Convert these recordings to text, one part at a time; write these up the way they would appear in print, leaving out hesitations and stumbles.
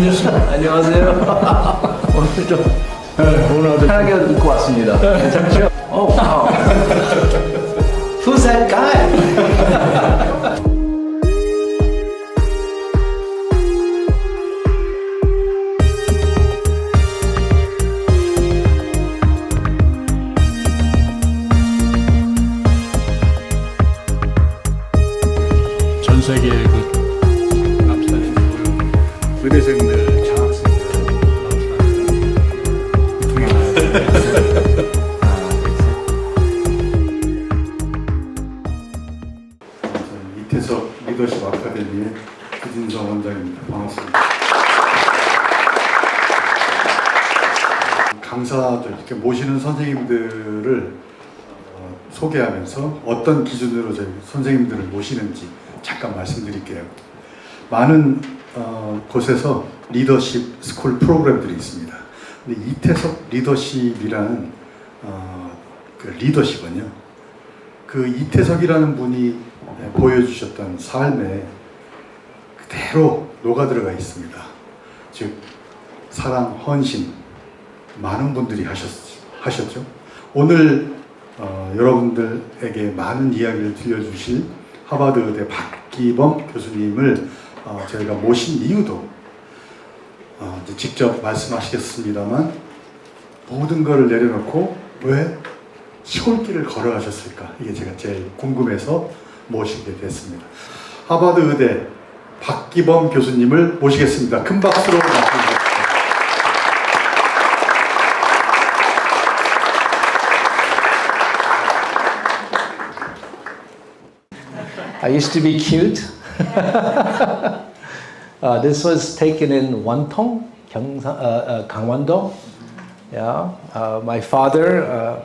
안녕하세요. 오늘 좀 편하게 입고 왔습니다. 괜찮죠? Who's that guy? 전 세계 남산인 의대생들, 장학생들 이태석 리더십 아카데미의 구진성 원장입니다. 반갑습니다. 강사들 이렇게 모시는 선생님들을 소개하면서 어떤 기준으로 저희 선생님들을 모시는지 잠깐 말씀드릴게요. 많은 곳에서 리더십 스쿨 프로그램들이 있습니다. 근데 이태석 리더십이라는 그 리더십은요, 그 이태석이라는 분이 보여주셨던 삶에 그대로 녹아들어가 있습니다. 즉 사랑, 헌신 많은 분들이 하셨죠. 오늘 여러분들에게 많은 이야기를 들려주실 하버드대 박기범 교수님을 저희가 모신 이유도 이제 직접 말씀하시겠습니다만, 모든 것을 내려놓고 왜 시골길을 걸어가셨을까? 이게 제가 제일 궁금해서 모시게 됐습니다. 하버드 의대 박기범 교수님을 모시겠습니다. 큰 박수로 맞춰주십시오. I used to be cute. This was taken in Wantong, Gangwon-do. Yeah. My father,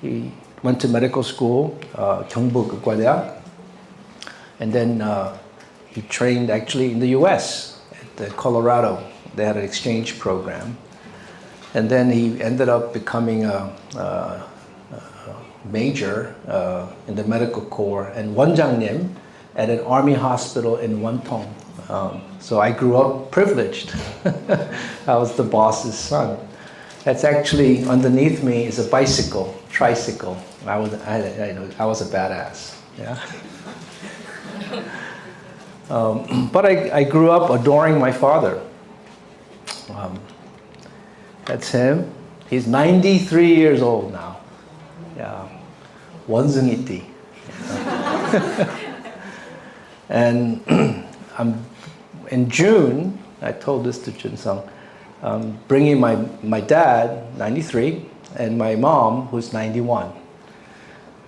he went to medical school, 의과대학, and then he trained actually in the U.S. at Colorado. They had an exchange program, and then he ended up becoming a major in the medical corps and 원장님 at an army hospital in Wantong. So I grew up privileged. I was the boss's son. That's actually underneath me is a bicycle, tricycle. I was a badass. Yeah. But I grew up adoring my father. That's him. He's 93 years old now. Yeah, 원숭이띠. And in June, I told this to Junsung, bringing my dad, 93, and my mom, who's 91.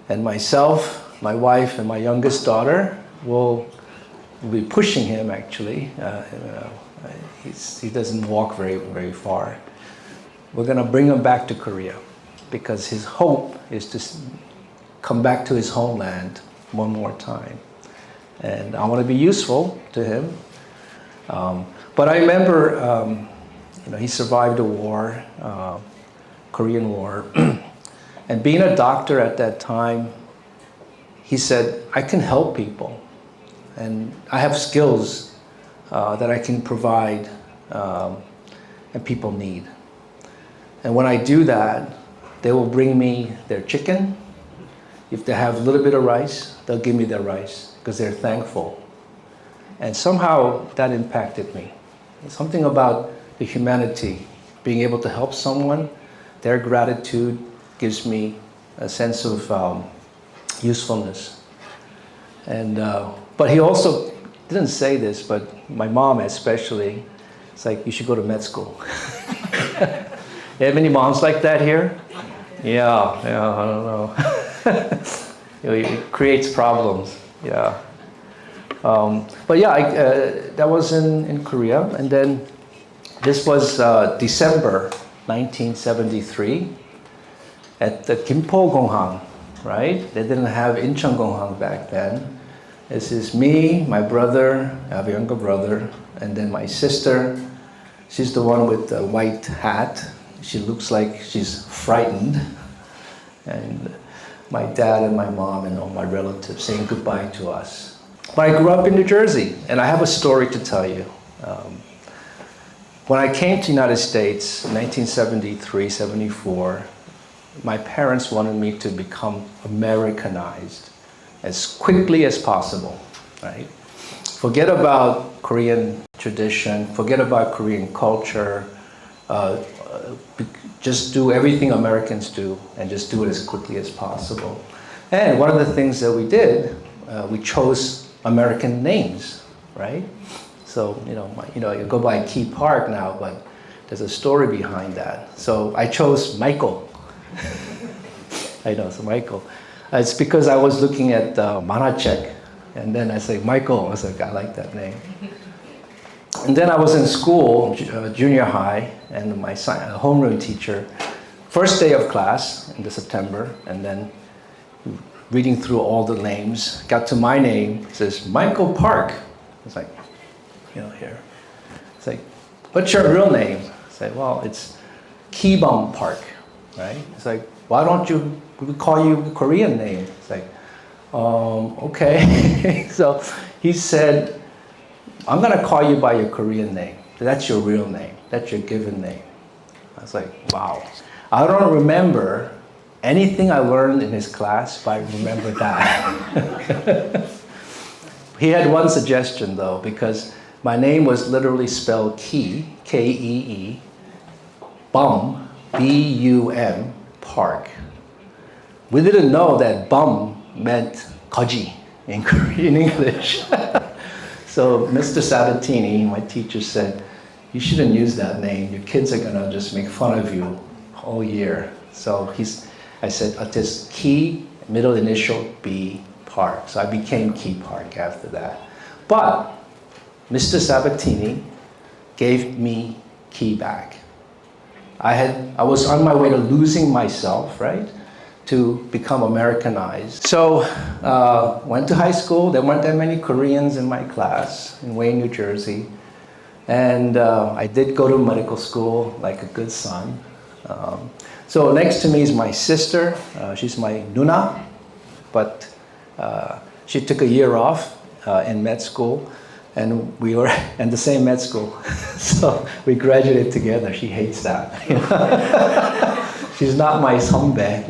And myself, my wife, and my youngest daughter will be pushing him, actually. He doesn't walk very far. We're going to bring him back to Korea, because his hope is to come back to his homeland one more time. And I want to be useful to him. But I remember, he survived a war, Korean War. And being a doctor at that time, he said, I can help people. And I have skills that I can provide and people need. And when I do that, they will bring me their chicken. If they have a little bit of rice, they'll give me their rice because they're thankful. And somehow that impacted me. Something about the humanity, being able to help someone, their gratitude gives me a sense of usefulness. And but he also didn't say this, but my mom especially, it's like, you should go to med school. You have any moms like that here? Yeah, I don't know. It creates problems, yeah. But yeah, that was in Korea. And then this was December 1973 at the Gimpo-gonghang, right? They didn't have Incheon-gonghang back then. This is me, my brother, I have a younger brother, and then my sister. She's the one with the white hat. She looks like she's frightened. And my dad and my mom and all my relatives saying goodbye to us. But I grew up in New Jersey, and I have a story to tell you. When I came to the United States in 1973, 74, my parents wanted me to become Americanized as quickly as possible, right? Forget about Korean tradition, forget about Korean culture, just do everything Americans do and just do it as quickly as possible. And one of the things that we did, we chose American names, right? So, you go by Key Park now, but there's a story behind that. So I chose Michael. I know, so Michael. It's because I was looking at Manachek, and then I said, Michael. I was like, I like that name. And then I was in school, junior high, and my homeroom teacher, first day of class in September, and then reading through all the names, got to my name, it says, Michael Park. It's like, here. It's like, what's your real name? I said, well, it's Kibum Park, right? It's like, why don't we call you a Korean name? It's like, okay. So he said, I'm gonna call you by your Korean name. That's your real name. That's your given name. I was like, wow. I don't remember anything I learned in his class, but I remember that. He had one suggestion though, because my name was literally spelled Key, K-E-E, Bum, B-U-M, Park. We didn't know that Bum meant Koji in Korean English. So Mr. Sabatini, my teacher, said, you shouldn't use that name. Your kids are gonna just make fun of you all year. So I said, this Key, middle initial, B, Park. So I became Key Park after that. But Mr. Sabatini gave me Key back. I was on my way to losing myself, right? To become Americanized. So went to high school. There weren't that many Koreans in my class in Wayne, New Jersey. And I did go to medical school like a good son. So next to me is my sister. She's my nuna, but she took a year off in med school, and we were in the same med school. So we graduated together. She hates that. She's not my 선배,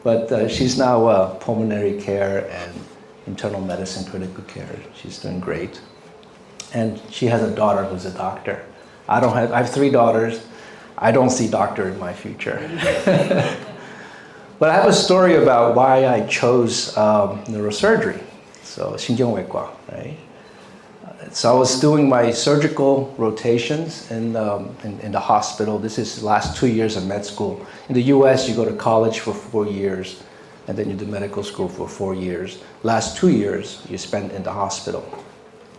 But she's now pulmonary care and internal medicine, critical care. She's doing great. And she has a daughter who's a doctor. I have 3 daughters. I don't see doctor in my future. But I have a story about why I chose neurosurgery. So 신경외과, right? So I was doing my surgical rotations in the hospital. This is the last 2 years of med school. In the US, you go to college for 4 years, and then you do medical school for 4 years. Last 2 years, you spend in the hospital.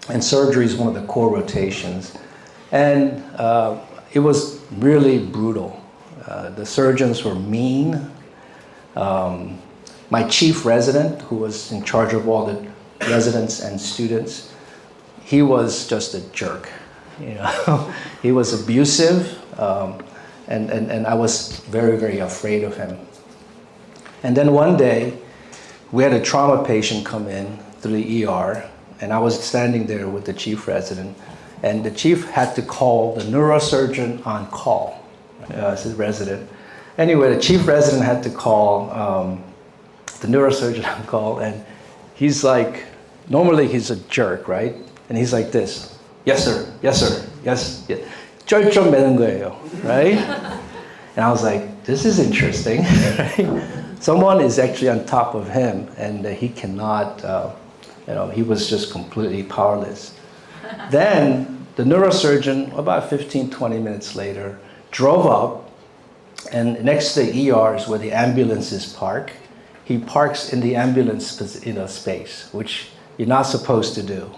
And surgery is one of the core rotations. And it was really brutal. The surgeons were mean. My chief resident, who was in charge of all the residents and students, he was just a jerk. He was abusive, and I was very, very afraid of him. And then one day, we had a trauma patient come in through the ER, and I was standing there with the chief resident, and the chief had to call the neurosurgeon on call, as his resident. Anyway, the chief resident had to call the neurosurgeon on call, and he's like, normally he's a jerk, right? And he's like this, yes sir, yes sir, yes, yes. 쩔쩔 매는 거예요, right? And I was like, this is interesting, right? Someone is actually on top of him, and he cannot, he was just completely powerless. Then the neurosurgeon, about 15, 20 minutes later, drove up, and next to the ER is where the ambulances park. He parks in the ambulance space, which you're not supposed to do.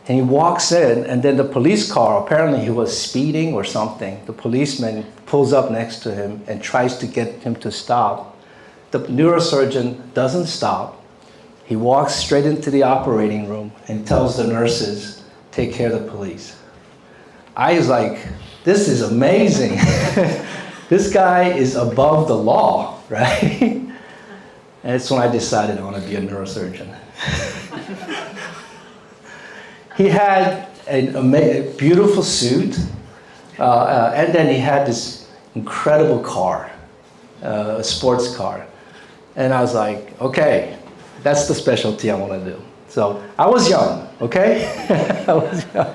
And he walks in, and then the police car, apparently he was speeding or something. The policeman pulls up next to him and tries to get him to stop. The neurosurgeon doesn't stop. He walks straight into the operating room and tells the nurses, take care of the police. I was like, this is amazing. This guy is above the law, right? And it's when I decided I want to be a neurosurgeon. He had a beautiful suit, and then he had this incredible car, a sports car. And I was like, okay, that's the specialty I want to do. So I was young, okay? I was young.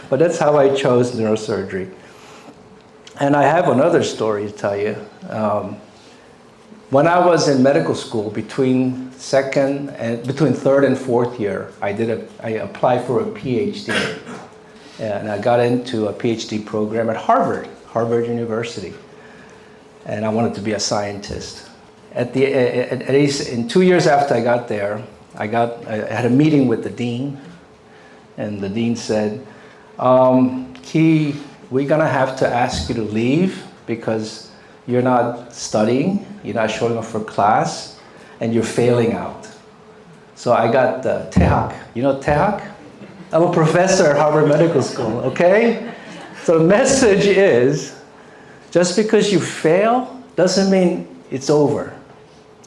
But that's how I chose neurosurgery. And I have another story to tell you. When I was in medical school, between third and fourth year, I applied for a PhD, and I got into a PhD program at Harvard University, and I wanted to be a scientist. In 2 years after I got there, I had a meeting with the dean, and the dean said, "Key, we're gonna have to ask you to leave because you're not studying, you're not showing up for class, and you're failing out." So I got 퇴학. You know 퇴학? I'm a professor at Harvard Medical School, okay? So the message is, just because you fail doesn't mean it's over.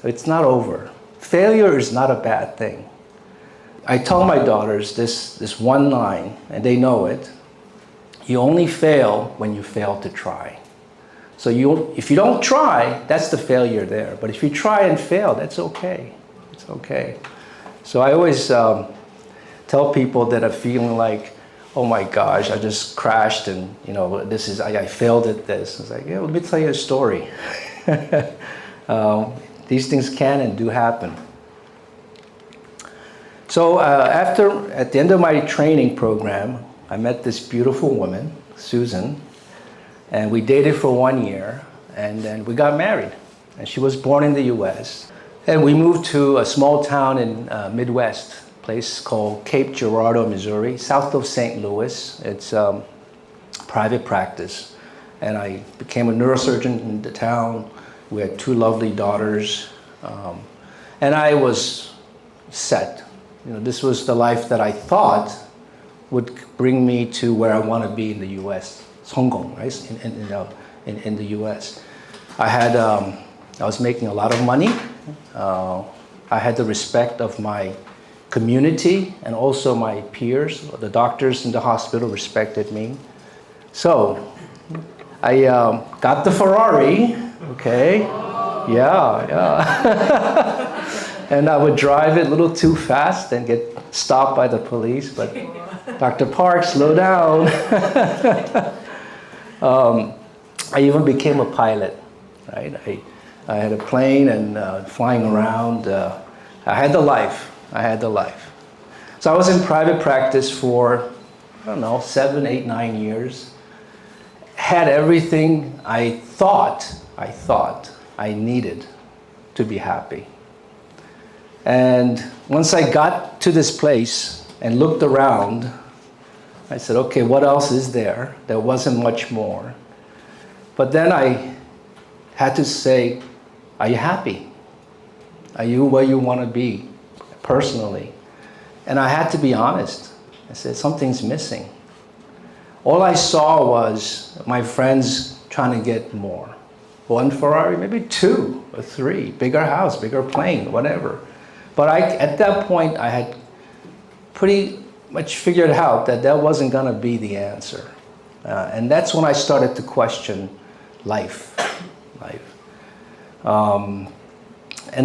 It's not over. Failure is not a bad thing. I tell my daughters this one line, and they know it. You only fail when you fail to try. So if you don't try, that's the failure there. But if you try and fail, that's okay. It's okay. So I always tell people that are feeling like, oh my gosh, I just crashed and I failed at this. It's like, yeah, let me tell you a story. These things can and do happen. So at the end of my training program, I met this beautiful woman, Susan, and we dated for 1 year, and then we got married. And she was born in the U.S. And we moved to a small town in Midwest, a place called Cape Girardeau, Missouri, south of St. Louis. It's private practice. And I became a neurosurgeon in the town. We had 2 lovely daughters. And I was set. This was the life that I thought would bring me to where I want to be in the U.S. 성공, right? In the U.S. I was making a lot of money. I had the respect of my community and also my peers. The doctors in the hospital respected me. So I got the Ferrari, okay? Yeah. And I would drive it a little too fast and get stopped by the police, but Dr. Park, slow down. I even became a pilot, right? I had a plane and flying around. I had the life. So I was in private practice for, 7, 8, 9 years. Had everything I thought I needed to be happy. And once I got to this place and looked around, I said, okay, what else is there? There wasn't much more. But then I had to say, are you happy? Are you where you want to be personally? And I had to be honest. I said, something's missing. All I saw was my friends trying to get more. 1 Ferrari, maybe 2 or 3, bigger house, bigger plane, whatever. But at that point, I had pretty much figured out that wasn't going to be the answer. And that's when I started to question life. And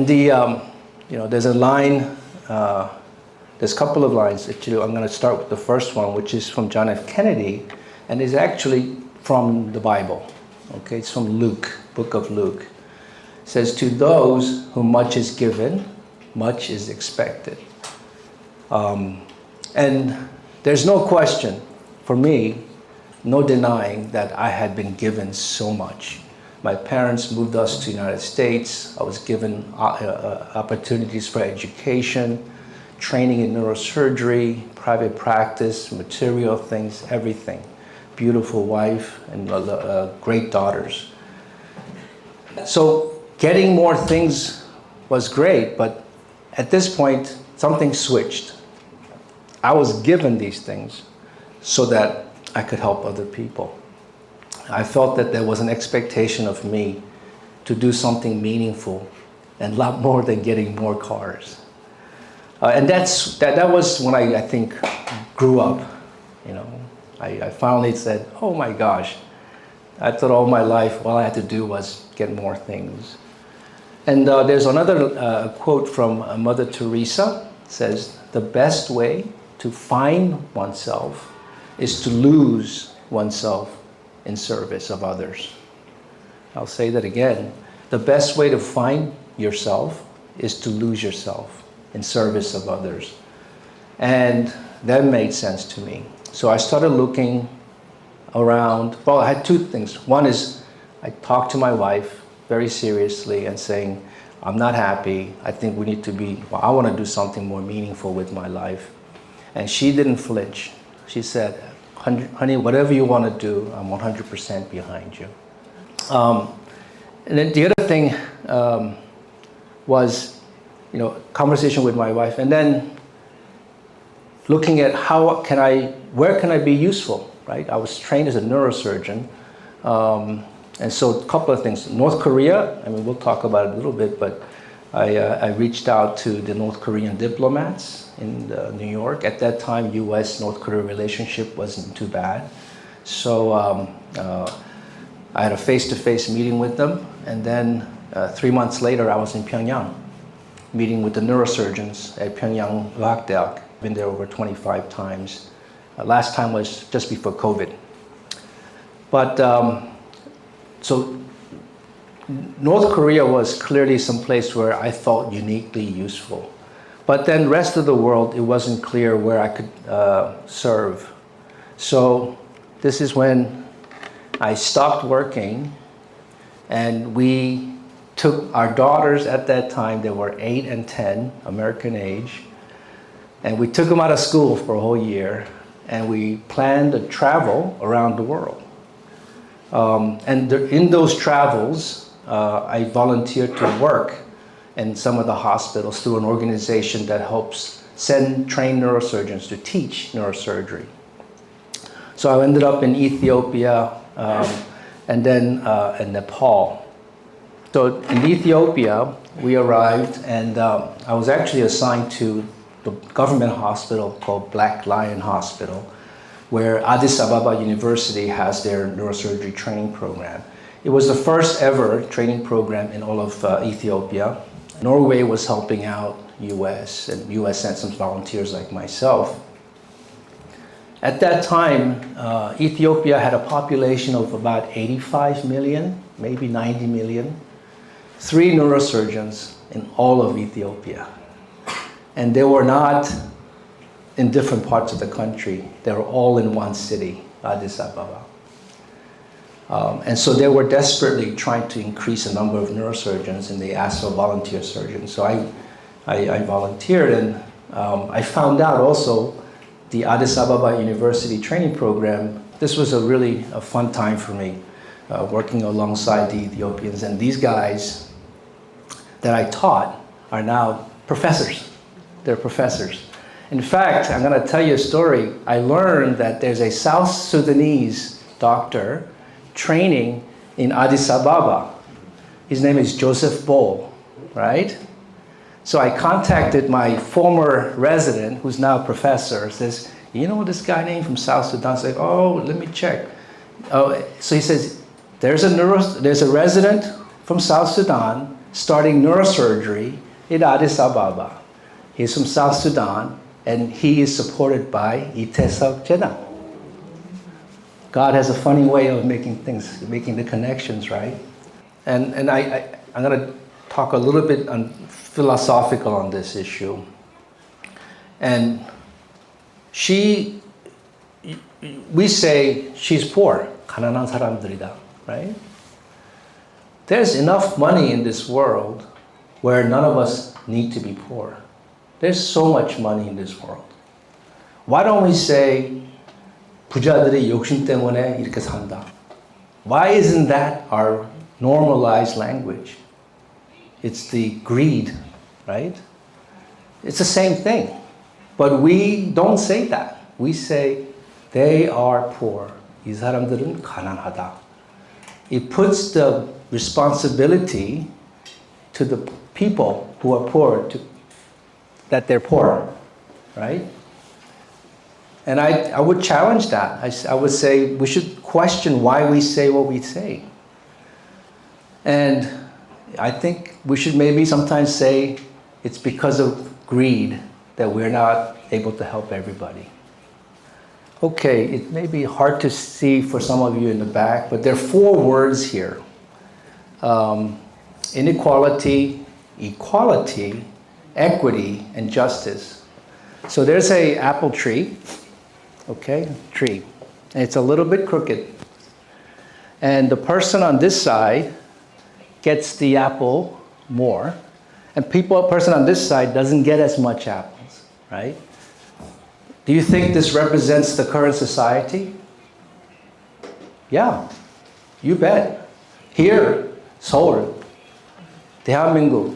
there's a line, there's a couple of lines. Actually, I'm going to start with the first one, which is from John F. Kennedy, and is actually from the Bible. Okay, it's from Luke, book of Luke. It says, to those whom much is given, much is expected. And there's no question, for me, no denying that I had been given so much. My parents moved us to the United States. I was given opportunities for education, training in neurosurgery, private practice, material things, everything. Beautiful wife and great daughters. So getting more things was great, but at this point, something switched. I was given these things so that I could help other people. I felt that there was an expectation of me to do something meaningful and a lot more than getting more cars. And that was when I think grew up. You know, I finally said, "Oh my gosh, I thought all my life all I had to do was get more things." And there's another quote from Mother Teresa. It says, "The best way to find oneself is to lose oneself in service of others." I'll say that again. The best way to find yourself is to lose yourself in service of others. And that made sense to me. So I started looking around. Well, I had two things. One is I talked to my wife very seriously and saying, "I'm not happy. I think we need to I want to do something more meaningful with my life." And she didn't flinch. She said, "Honey, whatever you want to do, I'm 100% behind you." And then the other thing was, conversation with my wife, and then looking at where can I be useful, right? I was trained as a neurosurgeon, and so a couple of things. North Korea, we'll talk about it a little bit, but I reached out to the North Korean diplomats in New York. At that time, U.S.-North Korea relationship wasn't too bad. So I had a face-to-face meeting with them, and then 3 months later, I was in Pyongyang, meeting with the neurosurgeons at Pyongyang 의과대학. Been there over 25 times. Last time was just before COVID. But so North Korea was clearly some place where I felt uniquely useful. But then rest of the world, it wasn't clear where I could serve. So this is when I stopped working, and we took our daughters at that time, they were 8 and 10, American age, and we took them out of school for a whole year, and we planned a travel around the world. In those travels, I volunteered to work in some of the hospitals through an organization that helps send trained neurosurgeons to teach neurosurgery. So I ended up in Ethiopia and then in Nepal. So in Ethiopia, we arrived, and I was actually assigned to the government hospital called Black Lion Hospital, where Addis Ababa University has their neurosurgery training program. It was the first ever training program in all of Ethiopia. Norway was helping out US, and US sent some volunteers like myself. At that time, Ethiopia had a population of about 85 million, maybe 90 million. 3 neurosurgeons in all of Ethiopia. And they were not in different parts of the country. They were all in one city, Addis Ababa. And so they were desperately trying to increase the number of neurosurgeons, and they asked for volunteer surgeons. So I volunteered, and I found out also the Addis Ababa University training program. This was a fun time for me, working alongside the Ethiopians. And these guys that I taught are now professors. They're professors. In fact, I'm going to tell you a story. I learned that there's a South Sudanese doctor training in Addis Ababa. His name is Joseph Bol, right? So I contacted my former resident, who's now a professor, says, "You know this guy named from South Sudan?" I said, "Oh, let me check." So he says, there's a resident from South Sudan starting neurosurgery in Addis Ababa. He's from South Sudan, and he is supported by I태석재단. God has a funny way of making the connections, right? And I'm going to talk a little bit philosophical on this issue. And we say she's poor, 가난한 사람들이다, right? There's enough money in this world where none of us need to be poor. There's so much money in this world. Why don't we say 부자들이 욕심 때문에 이렇게 산다? Why isn't that our normalized language? It's the greed, right? It's the same thing. But we don't say that. We say they are poor. 이 사람들은 가난하다. It puts the responsibility to the people who are poor that they're poor, right? And I would challenge that. I would say we should question why we say what we say. And I think we should maybe sometimes say it's because of greed that we're not able to help everybody. Okay, it may be hard to see for some of you in the back, but there are 4 words here. Inequality, equality, equity, and justice. So there's an apple tree, okay, tree. And it's a little bit crooked. And the person on this side gets the apple more, and person on this side doesn't get as much apples, right? Do you think this represents the current society? Yeah, you bet. Here, Seoul, 대한민국,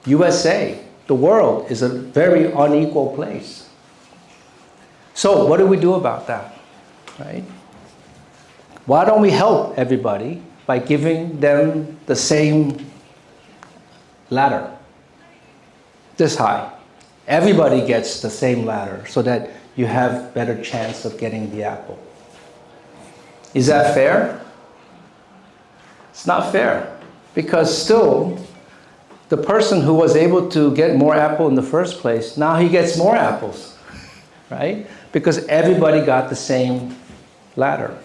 USA, the world is a very unequal place. So what do we do about that, right? Why don't we help everybody by giving them the same ladder, this high? Everybody gets the same ladder so that you have better chance of getting the apple. Is that fair? It's not fair, because still the person who was able to get more apple in the first place, now he gets more apples, right? Because everybody got the same ladder.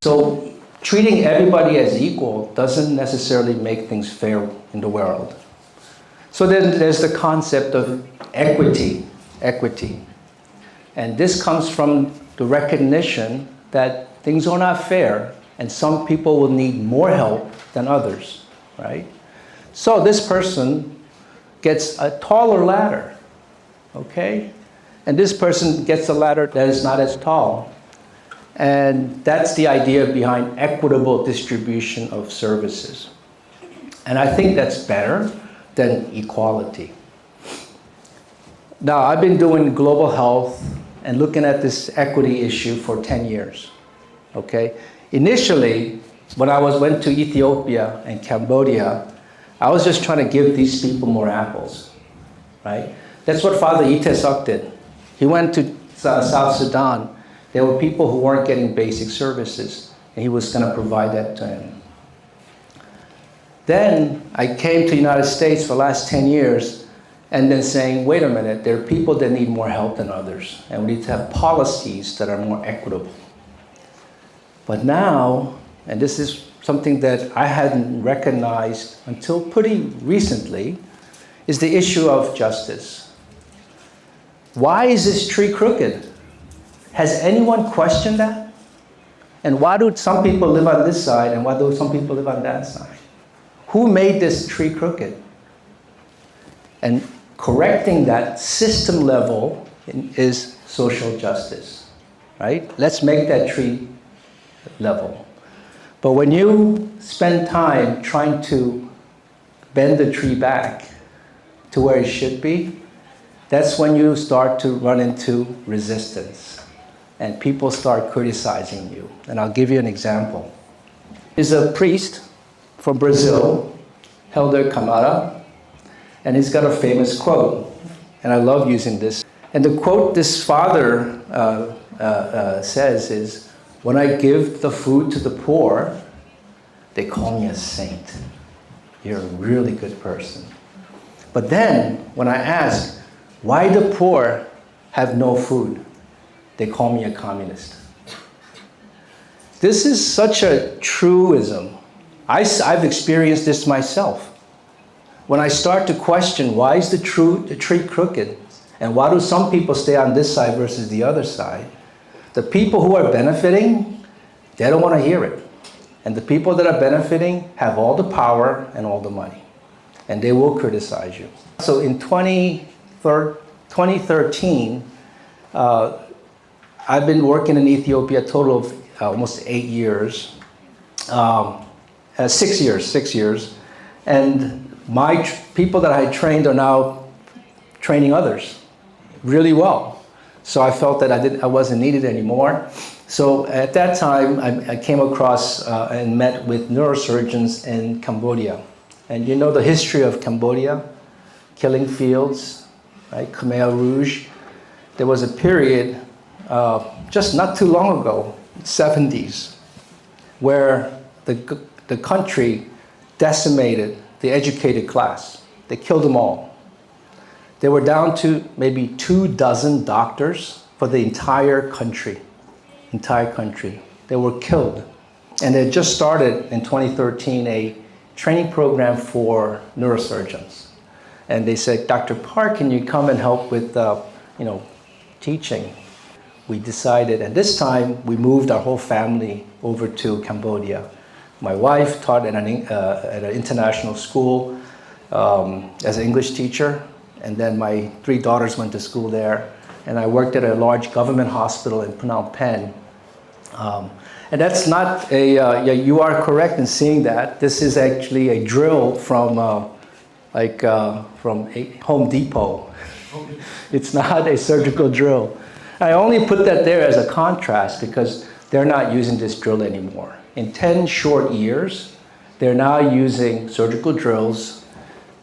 So treating everybody as equal doesn't necessarily make things fair in the world. So then there's the concept of equity. And this comes from the recognition that things are not fair and some people will need more help than others, right? So this person gets a taller ladder, okay? And this person gets a ladder that is not as tall. And that's the idea behind equitable distribution of services. And I think that's better than equality. Now, I've been doing global health and looking at this equity issue for 10 years, okay? Initially, when I went to Ethiopia and Cambodia, I was just trying to give these people more apples, right? That's what Father I태석 did. He went to South Sudan. There were people who weren't getting basic services, and he was going to provide that to them. Then I came to the United States for the last 10 years, and then saying, wait a minute, there are people that need more help than others, and we need to have policies that are more equitable. But now, and this is something that I hadn't recognized until pretty recently, is the issue of justice. Why is this tree crooked? Has anyone questioned that? And why do some people live on this side and why do some people live on that side? Who made this tree crooked? And correcting that system level is social justice, right? Let's make that tree level. But when you spend time trying to bend the tree back to where it should be, that's when you start to run into resistance. And people start criticizing you. And I'll give you an example. There's a priest from Brazil, Helder Camara, and he's got a famous quote, and I love using this. And the quote this father says is, when I give the food to the poor, they call me a saint. You're a really good person. But then, when I ask, why the poor have no food? They call me a communist. This is such a truism. I've experienced this myself. When I start to question why is the tree crooked and why do some people stay on this side versus the other side, the people who are benefiting, they don't want to hear it. And the people that are benefiting have all the power and all the money. And they will criticize you. So in 2013, I've been working in Ethiopia a total of almost 8 years. 6 years. And my people that I trained are now training others really well. So I felt that I wasn't needed anymore. So at that time, I came across and met with neurosurgeons in Cambodia. And you know the history of Cambodia? killing fields, right? Khmer Rouge. There was a period just not too long ago, 70s, where the country decimated the educated class. They killed them all. They were down to maybe 24 doctors for the entire country. They were killed. And they just started in 2013 a training program for neurosurgeons. And they said, Dr. Park, can you come and help with teaching? We decided, and this time we moved our whole family over to Cambodia. My wife taught at an international school as an English teacher, and then my 3 daughters went to school there, and I worked at a large government hospital in Phnom Penh. And that's not you are correct in seeing that. This is actually a drill from Home Depot. It's not a surgical drill. I only put that there as a contrast because they're not using this drill anymore. In 10 short years, they're now using surgical drills,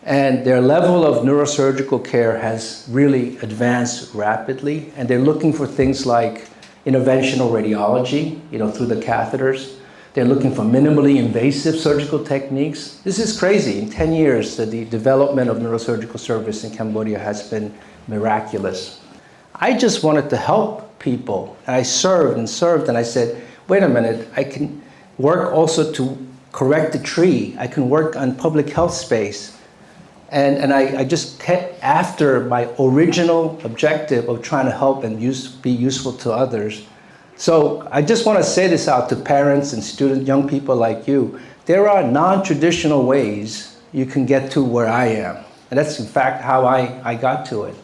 and their level of neurosurgical care has really advanced rapidly, and they're looking for things like interventional radiology, through the catheters. They're looking for minimally invasive surgical techniques. This is crazy. In 10 years, the development of neurosurgical service in Cambodia has been miraculous. I just wanted to help people, and I served, and I said, wait a minute, I can work also to correct the tree. I can work on public health space. And I just kept after my original objective of trying to help and be useful to others. So I just want to say this out to parents and students, young people like you. There are non-traditional ways you can get to where I am. And that's in fact how I got to it.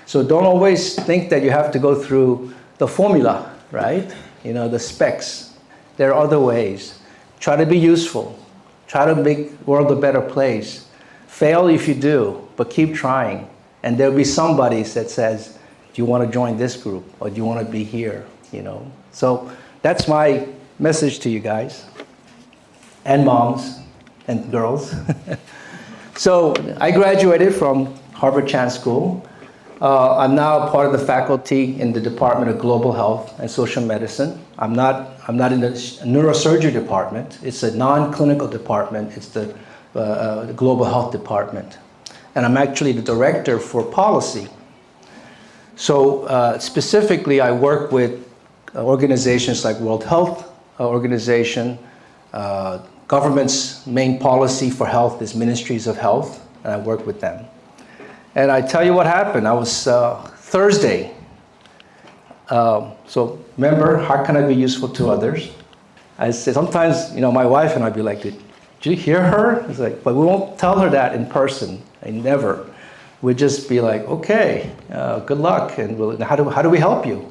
So don't always think that you have to go through the formula, right? The specs. There are other ways. Try to be useful. Try to make the world a better place. Fail if you do, but keep trying. And there'll be somebody that says, do you want to join this group? Or do you want to be here? So that's my message to you guys. And moms and girls. So I graduated from Harvard Chan School. I'm now part of the faculty in the Department of Global Health and Social Medicine. I'm not in the neurosurgery department. It's a non-clinical department. It's the Global Health Department. And I'm actually the director for policy. So specifically, I work with organizations like World Health Organization. Government's main policy for health is Ministries of Health, and I work with them. And I tell you what happened. I was Thursday. So remember, how can I be useful to others? I said, sometimes, my wife and I'd be like, did you hear her? It's like, but we won't tell her that in person. I never. We'd just be like, okay, good luck, and how do we help you?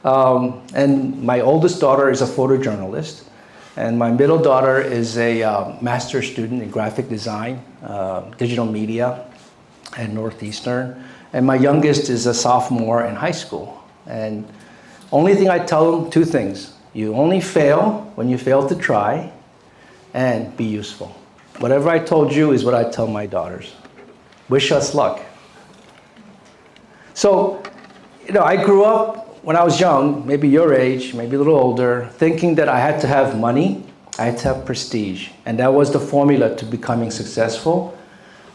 And my oldest daughter is a photojournalist, and my middle daughter is a master's student in graphic design, digital media at Northeastern, and my youngest is a sophomore in high school. And only thing I tell them, 2 things: you only fail when you fail to try, and be useful. Whatever I told you is what I tell my daughters. Wish us luck. So, I grew up when I was young, maybe your age, maybe a little older, thinking that I had to have money, I had to have prestige, and that was the formula to becoming successful.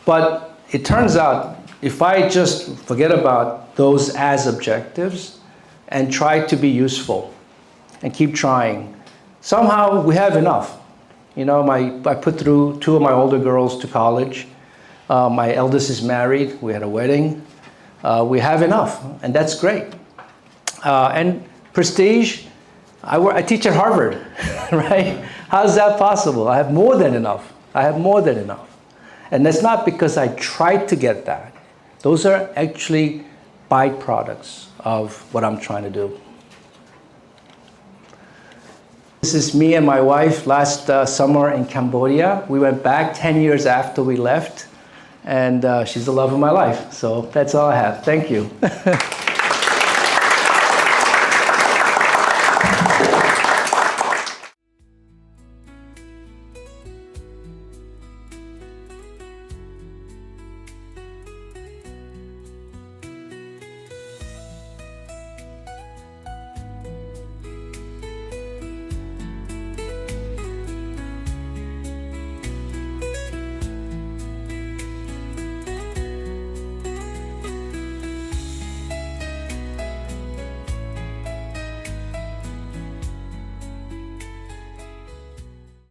But it turns out, if I just forget about those as objectives and try to be useful and keep trying, somehow we have enough. I put through 2 of my older girls to college. My eldest is married. We had a wedding. We have enough, and that's great. And prestige, I teach at Harvard, right? How's that possible? I have more than enough. And that's not because I tried to get that. Those are actually byproducts of what I'm trying to do. This is me and my wife last summer in Cambodia. We went back 10 years after we left, and she's the love of my life. So that's all I have. Thank you.